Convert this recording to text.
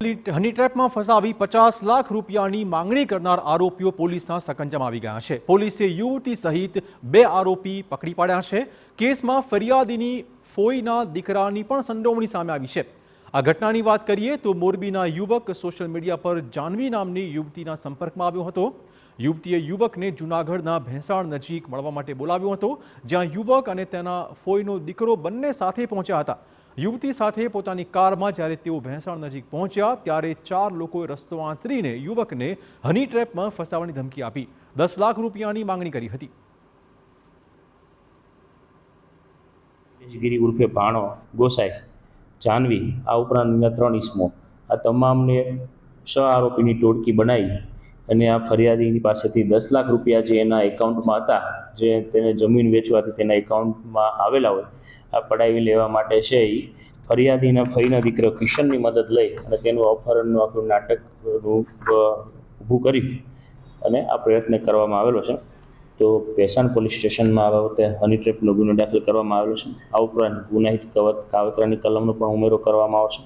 હની ટ્રેપમાં ફસાવી 50 લાખ રૂપિયાની માંગણી કરનાર આરોપીઓ પોલીસના સકંજામાં આવી ગયા છે। પોલીસે યુવતી સહિત 2 આરોપી પકડી પાડ્યા છે। કેસમાં ફરિયાદીની ફોઈના દીકરાની પણ સંડોવણી સામે આવી છે। આ ઘટનાની વાત કરીએ તો મોરબીના યુવક સોશિયલ મીડિયા પર જાનવી નામની યુવતીના સંપર્કમાં આવ્યો હતો। યુવતીએ યુવકને જૂનાગઢના ભેંસાણ નજીક મળવા માટે બોલાવ્યો હતો, જ્યાં યુવક અને તેના ફોઈનો દીકરો બંને સાથે પહોંચ્યા હતા। યુવતી સાથે પોતાની કારમાં જ્યારે તેઓ ભેંસાણ નજીક પહોંચ્યા ત્યારે 4 લોકોએ રસ્તો આંતરીને યુવકને હની ટ્રેપમાં ફસાવવાની ધમકી આપી 10 લાખ રૂપિયાની માંગણી કરી હતી। ગીરી ઉર્ફે ભાણો ગોસાઈ જાનવી આ ઉપરાંત 3 ઇસમો આ તમામને 6 આરોપીની ટોળકી બનાવી અને આ ફરિયાદીની પાસેથી 10 લાખ રૂપિયા જે એના એકાઉન્ટમાં હતા, જે તેને જમીન વેચવાથી તેના એકાઉન્ટમાં આવેલા હોય, આ પડાવી લેવા માટે છે એ ફરિયાદીના ફઈના દીકરો કિશનની મદદ લઈ અને તેનું અપહરણનું આખું નાટક ઊભું કરી અને આ પ્રયત્ન કરવામાં આવેલો છે। તો ભેંસાણ પોલીસ સ્ટેશનમાં આ બાબતે હની ટ્રેપનો ગુનો દાખલ કરવામાં આવેલો છે। આ ઉપરાંત ગુનાહિત કાવતરાની કલમનો પણ ઉમેરો કરવામાં આવશે।